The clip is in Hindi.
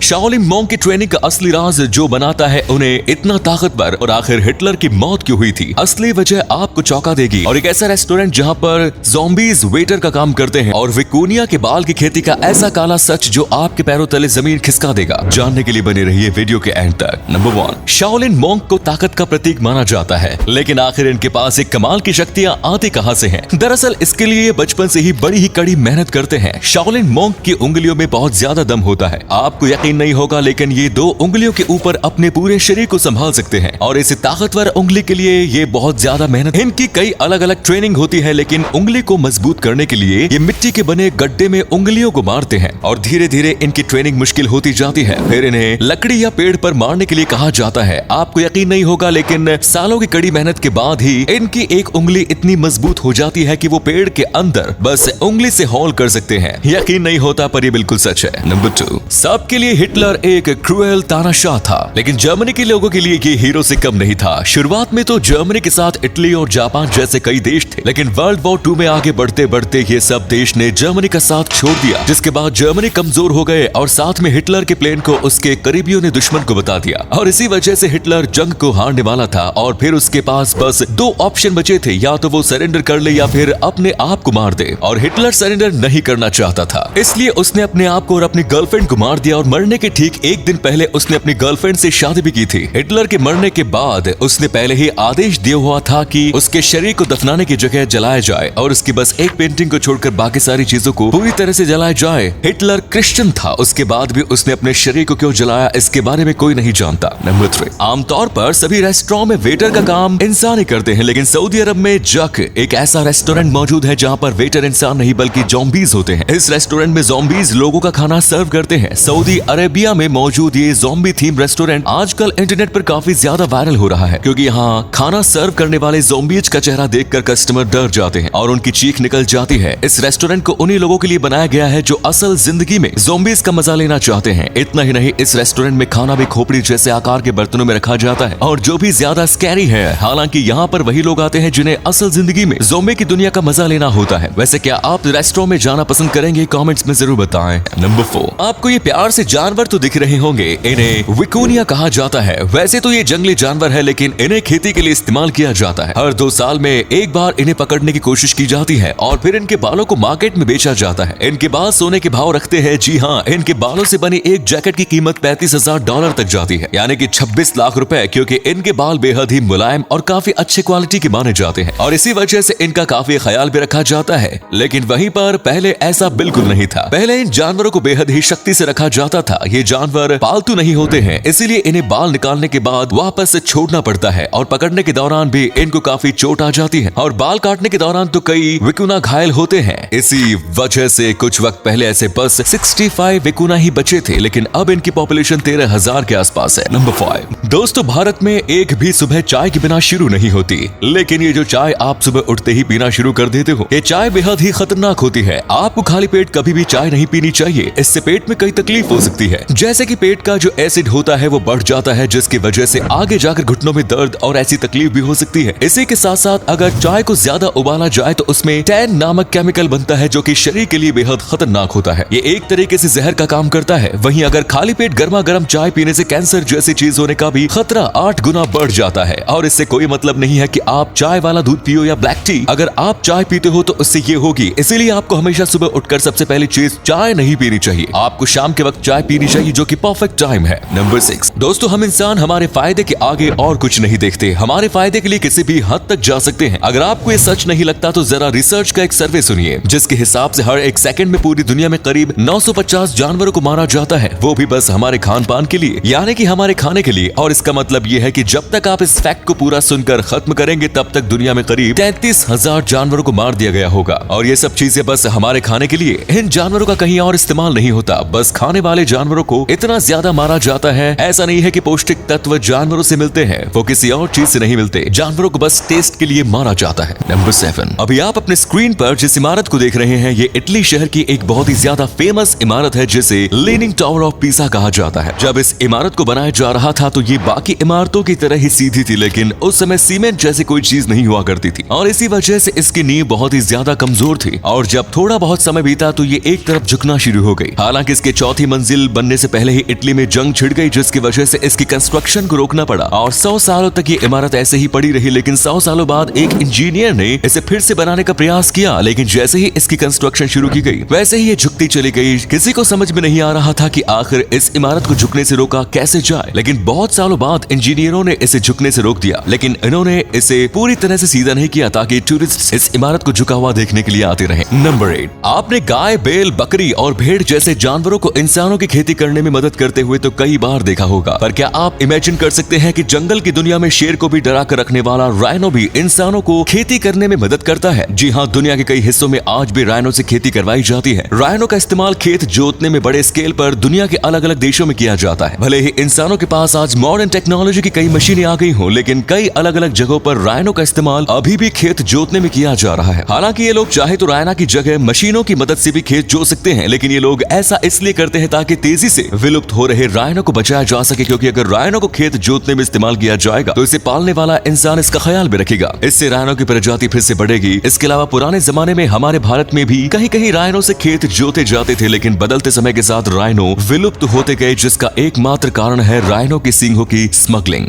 शाओलिन मॉन्क की ट्रेनिंग का असली राज जो बनाता है उन्हें इतना ताकतवर और आखिर हिटलर की मौत क्यों हुई थी, असली वजह आपको चौंका देगी। और एक ऐसा रेस्टोरेंट जहाँ पर ज़ॉम्बीज वेटर का काम करते हैं और विकोनिया के बाल की खेती का ऐसा काला सच जो आपके पैरों तले जमीन खिसका देगा। जानने के लिए बने रहिए वीडियो के एंड तक। नंबर 1, शाओलिन मॉन्क को ताकत का प्रतीक माना जाता है, लेकिन आखिर इनके पास एक कमाल की शक्तियां आती कहां से हैं? दरअसल इसके लिए ये बचपन से ही बड़ी ही कड़ी मेहनत करते हैं। शाओलिन मॉन्क की उंगलियों में बहुत ज्यादा दम होता है। आपको यकीन नहीं होगा लेकिन ये 2 उंगलियों के ऊपर अपने पूरे शरीर को संभाल सकते हैं और इस ताकतवर उंगली के लिए ये बहुत ज्यादा मेहनत। इनकी कई अलग अलग ट्रेनिंग होती है, लेकिन उंगली को मजबूत करने के लिए ये मिट्टी के बने गड्ढे में उंगलियों को मारते हैं और धीरे धीरे इनकी ट्रेनिंग मुश्किल होती जाती है। फिर इन्हें लकड़ी या पेड़ पर मारने के लिए कहा जाता है। आपको यकीन नहीं होगा लेकिन सालों की कड़ी मेहनत के बाद ही इनकी एक उंगली इतनी मजबूत हो जाती है कि वो पेड़ के अंदर बस उंगली से हॉल कर सकते हैं। यकीन नहीं होता पर ये बिल्कुल सच है। नंबर 2, सबके लिए हिटलर एक क्रूएल तानाशाह था, लेकिन जर्मनी के लोगों के लिए ये हीरो से कम नहीं था। शुरुआत में तो जर्मनी के साथ इटली और जापान जैसे कई देश थे, लेकिन वर्ल्ड वॉर 2 में आगे बढ़ते बढ़ते ये सब देश ने जर्मनी का साथ छोड़ दिया, जिसके बाद जर्मनी कमजोर हो गए और साथ में हिटलर के प्लेन को उसके करीबियों ने दुश्मन को बता दिया और इसी वजह से हिटलर जंग को हारने वाला था और फिर उसके पास बस 2 ऑप्शन बचे थे, या तो वो सरेंडर कर ले या फिर अपने आप को मार दे। और हिटलर सरेंडर नहीं करना चाहता था, इसलिए उसने अपने आप को और अपनी गर्लफ्रेंड को मार दिया और मरने के ठीक एक दिन पहले उसने अपनी गर्लफ्रेंड से शादी भी की थी। हिटलर के मरने के बाद उसने पहले ही आदेश दिया हुआ था कि उसके शरीर को दफनाने की जगह जलाया जाए और उसकी बस एक पेंटिंग को छोड़कर बाकी सारी चीजों को पूरी तरह से जलाया जाए। हिटलर क्रिश्चियन था, उसके बाद भी उसने अपने शरीर को क्यों जलाया इसके बारे में कोई नहीं जानता। नंबर 3, आमतौर पर सभी रेस्टोरेंट में वेटर का काम इंसान ही करते हैं, लेकिन सऊदी अरब में जक एक ऐसा रेस्टोरेंट मौजूद है जहाँ पर वेटर इंसान नहीं बल्कि ज़ॉम्बीज होते हैं। इस रेस्टोरेंट में ज़ॉम्बीज लोगों का खाना सर्व करते हैं। सऊदी अरेबिया में मौजूद ये ज़ॉम्बी थीम रेस्टोरेंट आजकल इंटरनेट पर काफी ज्यादा वायरल हो रहा है, क्योंकि यहाँ खाना सर्व करने वाले ज़ॉम्बीज का चेहरा देखकर कस्टमर डर जाते हैं और उनकी चीख निकल जाती है। इस रेस्टोरेंट को उन्हीं लोगों के लिए बनाया गया है जो असल जिंदगी में ज़ॉम्बीज का मजा लेना चाहते हैं। इतना ही नहीं, इस रेस्टोरेंट में खाना भी खोपड़ी जैसे आकार के बर्तनों में रखा जाता है और जो भी ज्यादा स्कैरी है। हालांकि यहाँ पर वही लोग आते हैं जिन्हें असल जिंदगी में ज़ॉम्बी की दुनिया का मजा लेना होता है। वैसे क्या आप रेस्टोरेंट में जाना पसंद करेंगे? कमेंट्स में जरूर बताएं। नंबर 4, आपको ये प्यार से जानवर तो दिख रहे होंगे, इन्हें विकोनिया कहा जाता है। वैसे तो ये जंगली जानवर है, लेकिन इन्हें खेती के लिए इस्तेमाल किया जाता है। हर 2 साल में एक बार इन्हें पकड़ने की कोशिश की जाती है और फिर इनके बालों को मार्केट में बेचा जाता है। इनके बाल सोने के भाव रखते हैं। जी हाँ, इनके बालों से बनी एक जैकेट की कीमत $35,000 तक जाती है, यानी कि 26 लाख रुपए, क्योंकि इनके बाल बेहद ही मुलायम और काफी अच्छे क्वालिटी के माने जाते हैं और इसी वजह से इनका काफी ख्याल भी रखा जाता है। लेकिन वहीं पर पहले ऐसा बिल्कुल नहीं था। पहले इन जानवरों को बेहद ही शक्ति से रखा जाता था। ये जानवर पालतू नहीं होते हैं, इसीलिए इन्हें बाल निकालने के बाद वापस से छोड़ना पड़ता है और पकड़ने के दौरान भी इनको काफी चोट आ जाती है और बाल काटने के दौरान तो कई विकुना घायल होते हैं। इसी वजह से कुछ वक्त पहले ऐसे बस 65 विकुना ही बचे थे, लेकिन अब इनकी पॉपुलेशन 13,000 के आसपास है। नंबर 5, दोस्तों भारत में एक भी सुबह चाय के बिना शुरू नहीं होती, लेकिन ये जो चाय आप सुबह उठते ही पीना शुरू कर देते हो, ये चाय बेहद ही खतरनाक होती है। आपको खाली पेट कभी भी चाय नहीं पीनी चाहिए, इससे पेट में कई तकलीफ हो सकती है। जैसे कि पेट का जो एसिड होता है वो बढ़ जाता है, जिसकी वजह से आगे जाकर घुटनों में दर्द और ऐसी तकलीफ भी हो सकती है। इसी के साथ साथ अगर चाय को ज्यादा उबाला जाए तो उसमें टैन नामक केमिकल बनता है जो कि शरीर के लिए बेहद खतरनाक होता है। ये एक तरीके से जहर का काम करता है। वहीं अगर खाली पेट गर्मा गर्म चाय पीने से कैंसर जैसी चीज होने का भी खतरा 8 गुना बढ़ जाता है। और इससे कोई मतलब नहीं है कि आप चाय वाला दूध पियो या ब्लैक टी, अगर आप चाय पीते हो तो उससे ये होगी। इसीलिए आपको हमेशा सुबह उठकर सबसे पहली चीज चाय नहीं पीनी चाहिए, आपको शाम के वक्त चाय पीनी चाहिए जो कि परफेक्ट टाइम है। नंबर 6, दोस्तों हम इंसान हमारे फायदे के आगे और कुछ नहीं देखते, हमारे फायदे के लिए किसी भी हद तक जा सकते हैं। अगर आपको ये सच नहीं लगता तो जरा रिसर्च का एक सर्वे सुनिए, जिसके हिसाब से हर एक सेकंड में पूरी दुनिया में करीब 950 जानवरों को मारा जाता है, वो भी बस हमारे खान पान के लिए, यानी कि हमारे खाने के लिए। और इसका मतलब ये है कि जब तक आप इस फैक्ट को पूरा सुनकर खत्म करेंगे तब तक दुनिया में करीब 33,000 जानवरों को मार दिया गया होगा। और ये सब चीजें बस हमारे खाने के लिए। इन जानवरों का कहीं और इस्तेमाल नहीं होता, बस खाने वाले जानवरों को इतना ज्यादा मारा जाता है। ऐसा नहीं है कि पौष्टिक तत्व जानवरों से मिलते हैं, वो किसी और चीज से नहीं मिलते। जानवरों को बस टेस्ट के लिए मारा जाता है। नंबर 7, अभी आप अपने स्क्रीन पर जिस इमारत को देख रहे हैं, ये इटली शहर की एक बहुत ही ज्यादा फेमस इमारत है जिसे लीनिंग टावर ऑफ पीसा कहा जाता है। जब इस इमारत को बनाया जा रहा था तो ये बाकी इमारतों की तरह ही सीधी थी, लेकिन उस समय सीमेंट जैसी कोई चीज नहीं हुआ करती थी और इसी वजह से इसकी नींव बहुत ही ज्यादा कमजोर थी। और जब थोड़ा बहुत समय बीता तो ये एक तरफ झुकना शुरू हो गई। हालांकि इसके चौथी मंजिल बनने से पहले ही इटली में जंग छिड़ गई, जिसकी वजह से इसकी कंस्ट्रक्शन को रोकना पड़ा और 100 सालों तक ये इमारत ऐसे ही पड़ी रही। लेकिन 100 सालों बाद एक इंजीनियर ने इसे फिर से बनाने का प्रयास किया, लेकिन जैसे ही इसकी कंस्ट्रक्शन शुरू की गई वैसे ही ये झुकती चली गई। किसी को समझ में नहीं आ रहा था कि आखिर इस इमारत को झुकने से रोका कैसे जाए, लेकिन बहुत सालों बाद इंजीनियरों ने इसे झुकने से रोक दिया। लेकिन इन्होंने इसे पूरी तरह से सीधा नहीं किया ताकि टूरिस्ट इस इमारत को झुका हुआ देखने के लिए आते रहे। नंबर 8, आपने गाय, बैल, बकरी और भेड़ जैसे जानवरों को इंसानों की खेती करने में मदद करते हुए तो कई बार देखा होगा, पर क्या आप इमेजिन कर सकते हैं कि जंगल की दुनिया में शेर को भी डरा कर रखने वाला राइनो भी इंसानों को खेती करने में मदद करता है? जी हाँ, दुनिया के कई हिस्सों में आज भी राइनो से खेती करवाई जाती है। राइनो का इस्तेमाल खेत जोतने में बड़े स्केल पर दुनिया के अलग अलग देशों में किया जाता है। भले ही इंसानों के पास आज मॉडर्न टेक्नोलॉजी की कई मशीनें आ गई हो, लेकिन कई अलग अलग जगहों पर राइनो का इस्तेमाल अभी भी खेत जोतने में किया जा रहा है। हालांकि ये लोग चाहे तो राइनो की जगह मशीनों की मदद से भी खेत जोत सकते हैं, लेकिन ये लोग ऐसा इसलिए करते हैं ताकि तेजी से विलुप्त हो रहे राइनो को बचाया जा सके, क्योंकि अगर राइनो को खेत जोतने में इस्तेमाल किया जाएगा तो इसे पालने वाला इंसान इसका ख्याल भी रखेगा। इससे राइनो की प्रजाति फिर से बढ़ेगी। इसके अलावा पुराने जमाने में हमारे भारत में भी कहीं कहीं राइनो से खेत जोते जाते थे, लेकिन बदलते समय के साथ राइनो विलुप्त होते गए, जिसका एकमात्र कारण है राइनो की सींगों की स्मगलिंग।